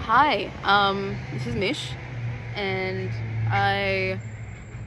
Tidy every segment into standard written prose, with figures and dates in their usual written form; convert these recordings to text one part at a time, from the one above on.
Hi, this is Mish, and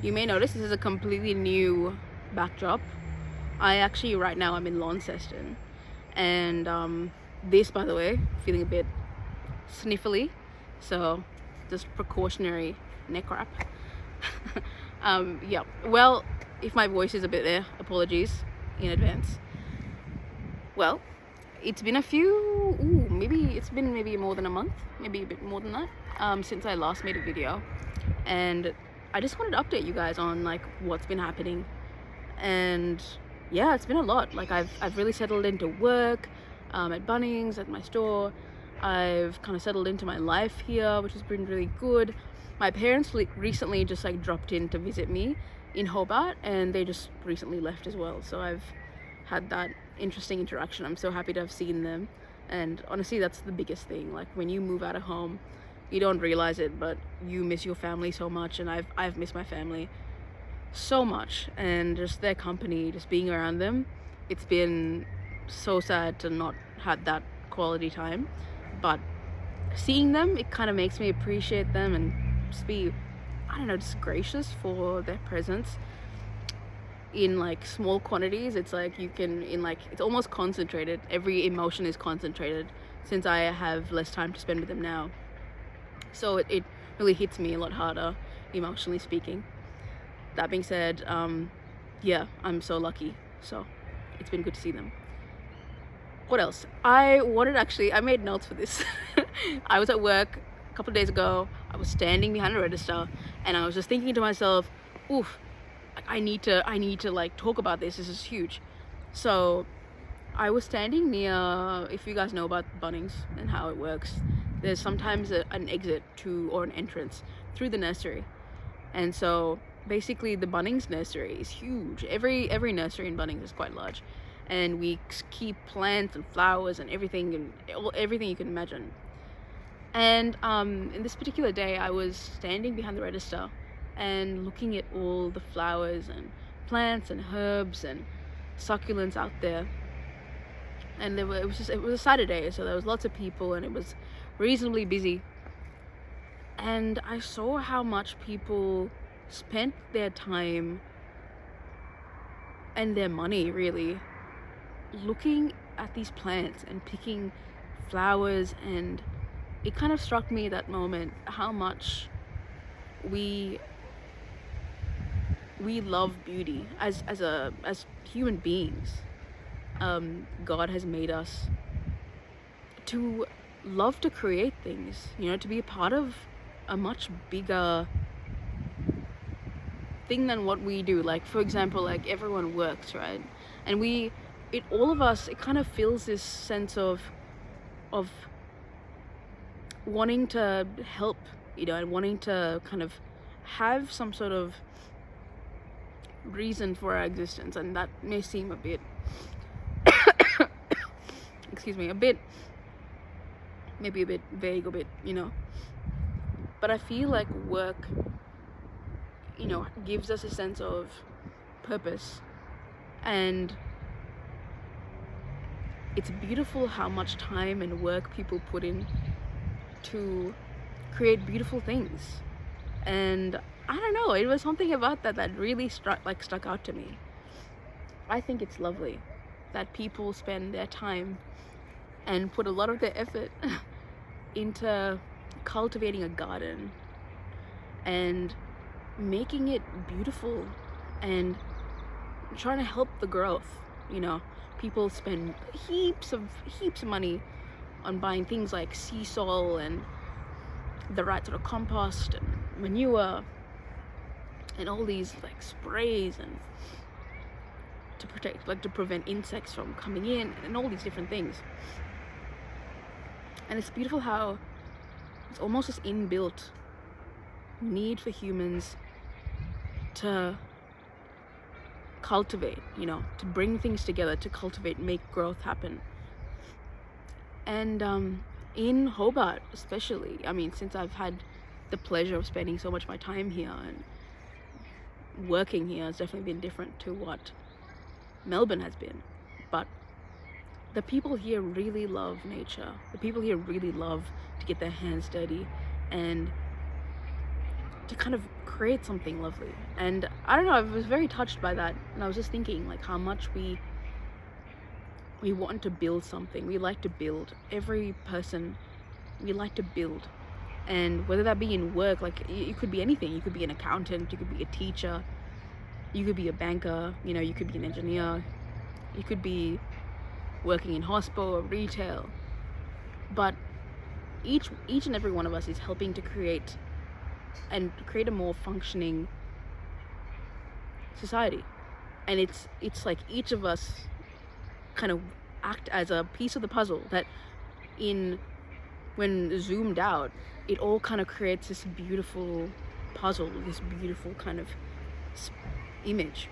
you may notice this is a completely new backdrop. Right now, I'm in Launceston, and this, by the way, feeling a bit sniffly, so just precautionary neck wrap. Yeah, well, if my voice is a bit there, apologies in advance. Well, it's been maybe more than a month, maybe a bit more than that, since I last made a video, and I just wanted to update you guys on like what's been happening. And yeah, it's been a lot. Like I've really settled into work, at Bunnings, at my store. I've kind of settled into my life here, which has been really good. My parents recently just like dropped in to visit me in Hobart, and they just recently left as well, so I've had that interesting interaction. I'm so happy to have seen them, and honestly, that's the biggest thing. Like when you move out of home, you don't realize it, but you miss your family so much, and I've missed my family so much, and just their company, just being around them, it's been so sad to not have that quality time. But seeing them, it kind of makes me appreciate them and just be, I don't know, just gracious for their presence in like small quantities. It's like it's almost concentrated. Every emotion is concentrated since I have less time to spend with them now, so it really hits me a lot harder, emotionally speaking. That being said, yeah, I'm so lucky, so it's been good to see them. What else? I made notes for this. I was at work a couple of days ago. I was standing behind a register, and I was just thinking to myself, oof, I need to like talk about this. This is huge. So I was standing near, if you guys know about Bunnings and how it works, there's sometimes an exit to, or an entrance through the nursery. And so basically the Bunnings nursery is huge. Every nursery in Bunnings is quite large, and we keep plants and flowers and everything you can imagine. And in this particular day, I was standing behind the register and looking at all the flowers and plants and herbs and succulents out there. And it was a Saturday, so there was lots of people, and it was reasonably busy. And I saw how much people spent their time and their money, really, looking at these plants and picking flowers. And it kind of struck me that moment how much we love beauty as human beings. God has made us to love to create things, to be a part of a much bigger thing than what we do. Like, for example, like everyone works, right? And all of us, it kind of feels this sense of wanting to help, and wanting to kind of have some sort of reason for our existence. And that may seem a bit excuse me, maybe a bit vague, a bit, but I feel like work, gives us a sense of purpose. And it's beautiful how much time and work people put in to create beautiful things. And I don't know, it was something about that really stuck out to me. I think it's lovely that people spend their time and put a lot of their effort into cultivating a garden and making it beautiful and trying to help the growth. People spend heaps of money on buying things like sea soil and the right sort of compost and manure and all these like sprays, and to prevent insects from coming in, and all these different things. And it's beautiful how it's almost this inbuilt need for humans to cultivate, to bring things together, to cultivate, make growth happen. And in Hobart especially, since I've had the pleasure of spending so much of my time here, and working here has definitely been different to what Melbourne has been. But the people here really love nature. The people here really love to get their hands dirty and to kind of create something lovely. And I don't know, I was very touched by that, and I was just thinking like how much we want to build something. We like to build. Every person, we like to build. And whether that be in work, like it could be anything. You could be an accountant, you could be a teacher, you could be a banker, you know, you could be an engineer, you could be working in hospital or retail. But each and every one of us is helping to create a more functioning society. And it's like each of us kind of act as a piece of the puzzle that when zoomed out, it all kind of creates this beautiful puzzle, this beautiful kind of image.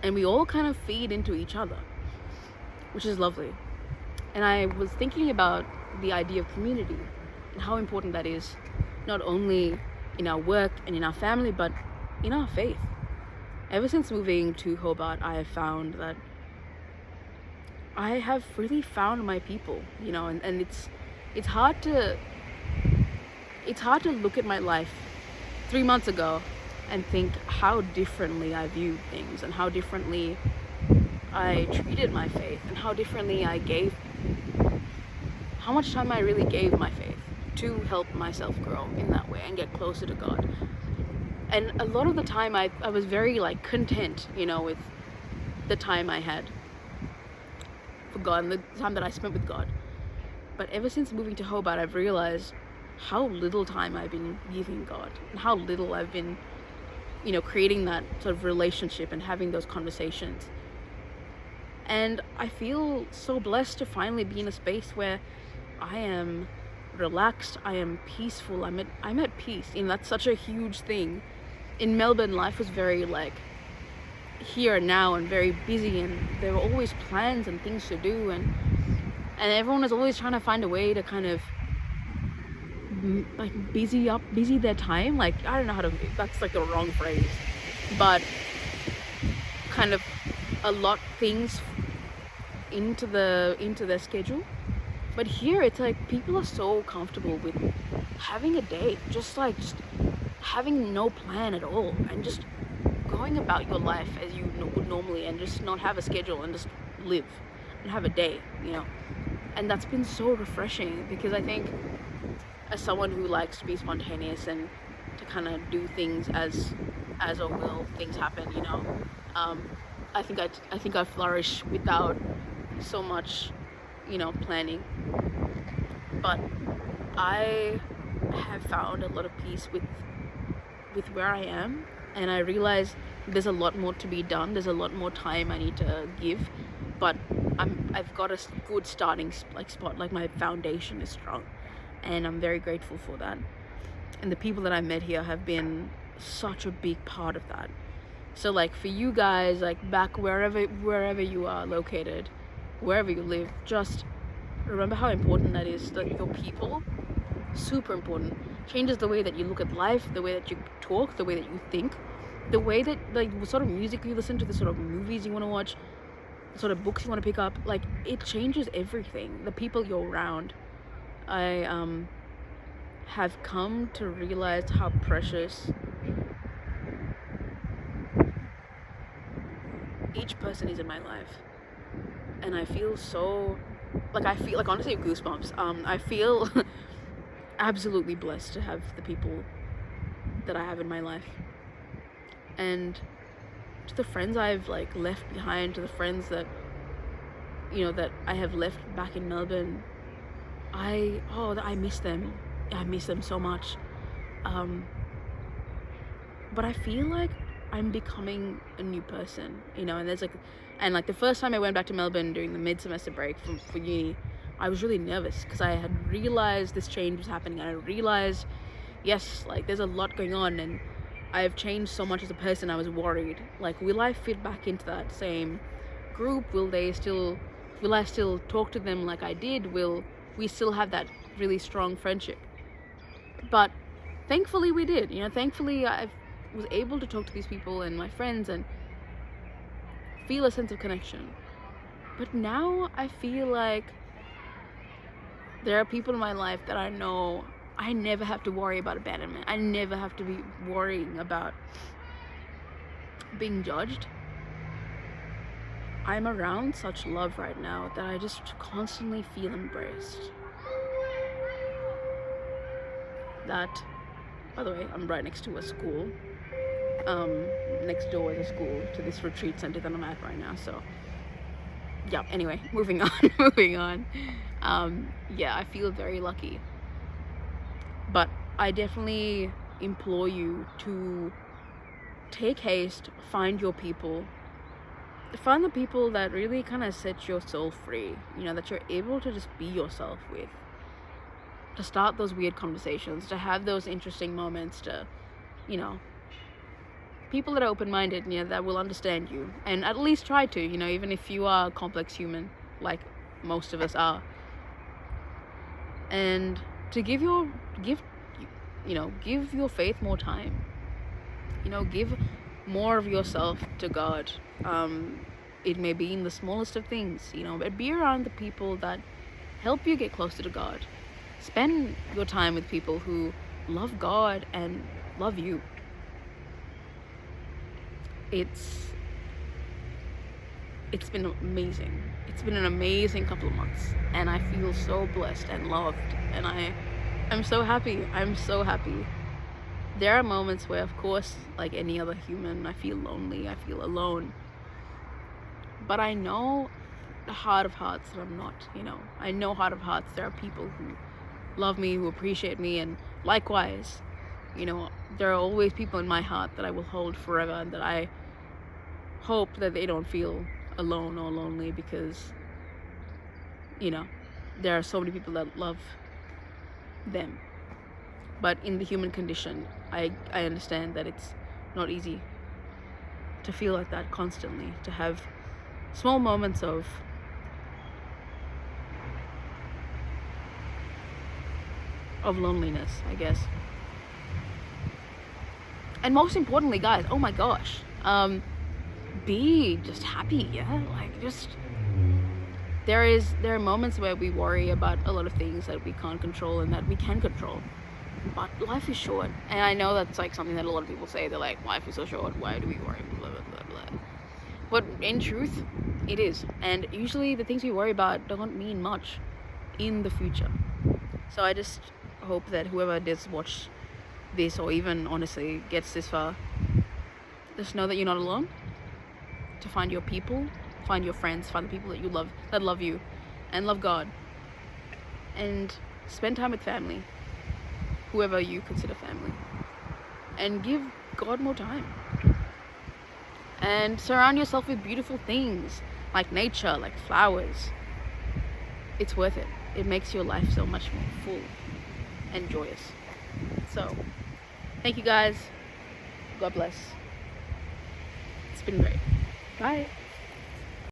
And we all kind of feed into each other, which is lovely. And I was thinking about the idea of community and how important that is, not only in our work and in our family, but in our faith. Ever since moving to Hobart, I have found that I have really found my people, you know, and it's hard to look at my life 3 months ago and think how differently I viewed things and how differently I treated my faith and how differently how much time I really gave my faith to help myself grow in that way and get closer to God. And a lot of the time I was very like content, you know, with the time I had for God and the time that I spent with God. But ever since moving to Hobart, I've realized how little time I've been giving God and how little I've been, you know, creating that sort of relationship and having those conversations. And I feel so blessed to finally be in a space where I am relaxed, I am peaceful, I'm at peace. And that's such a huge thing. In Melbourne, life was very like here and now and very busy, and there were always plans and things to do, and everyone was always trying to find a way to kind of like busy their time. Like, I don't know how to, that's like the wrong phrase, but kind of allot things into their schedule. But here it's like people are so comfortable with having a day, just having no plan at all and just going about your life as you would normally, and just not have a schedule and just live and have a day, you know. And that's been so refreshing, because I think as someone who likes to be spontaneous and to kind of do things as or will things happen, you know, I think I flourish without so much, you know, planning. But I have found a lot of peace with where I am, and I realize there's a lot more to be done. There's a lot more time I need to give, but I've got a good starting spot. Like, my foundation is strong, and I'm very grateful for that. And the people that I met here have been such a big part of that. So like for you guys, like back wherever you are located, wherever you live, just remember how important that is. That your people, super important. Changes the way that you look at life, the way that you talk, the way that you think, the way that, like, the sort of music you listen to, the sort of movies you want to watch, the sort of books you want to pick up. Like, it changes everything. The people you're around. I have come to realize how precious each person is in my life, and I feel so like honestly goosebumps. I feel absolutely blessed to have the people that I have in my life, and to the friends I've like left behind, to the friends that, you know, that I have left back in Melbourne. I miss them. I miss them so much. But I feel like I'm becoming a new person, you know, and the first time I went back to Melbourne during the mid-semester break for uni, I was really nervous because I had realized this change was happening. I realized, yes, like there's a lot going on, and I've changed so much as a person. I was worried, like, will I fit back into that same group? Will I still talk to them like I did? Will we still have that really strong friendship? But thankfully we did, you know. Thankfully I was able to talk to these people and my friends and feel a sense of connection. But now I feel like There are people in my life that I know I never have to worry about abandonment. I never have to be worrying about being judged. I'm around such love right now that I just constantly feel embraced. That, by the way, I'm right next to a school. Next door is a school to this retreat center that I'm at right now. So, yeah, anyway, moving on, moving on. Yeah, I feel very lucky. But I definitely implore you to take haste, find your people. Find the people that really kind of set your soul free, you know, that you're able to just be yourself with. To start those weird conversations, to have those interesting moments, to, you know, people that are open-minded, you know, that will understand you. And at least try to, you know, even if you are a complex human, like most of us are. And to give your faith more time. You know, give more of yourself to God. It may be in the smallest of things, you know, but be around the people that help you get closer to God. Spend your time with people who love God and love you. It's been amazing. It's been an amazing couple of months, and I feel so blessed and loved, and I'm so happy. I'm so happy. There are moments where, of course, like any other human, I feel lonely, I feel alone. But I know the heart of hearts that I'm not, you know. I know heart of hearts there are people who love me, who appreciate me, and likewise, you know, there are always people in my heart that I will hold forever, and that I hope that they don't feel alone or lonely, because, you know, there are so many people that love them. But in the human condition, I understand that it's not easy to feel like that constantly, to have small moments of loneliness, I guess. And most importantly, guys, oh my gosh, be just happy, yeah? Like, just, there are moments where we worry about a lot of things that we can't control and that we can control. But life is short, and I know that's like something that a lot of people say. They're like, life is so short, why do we worry, blah blah blah blah. But in truth, it is. And usually the things we worry about don't mean much in the future. So I just hope that whoever does watch this, or even honestly gets this far, just know that you're not alone. To find your people, find your friends, find the people that you love, that love you and love God, and spend time with family, whoever you consider family, and give God more time. And surround yourself with beautiful things like nature, like flowers. It's worth it. It makes your life so much more full and joyous. So, thank you guys. God bless. It's been great. Bye.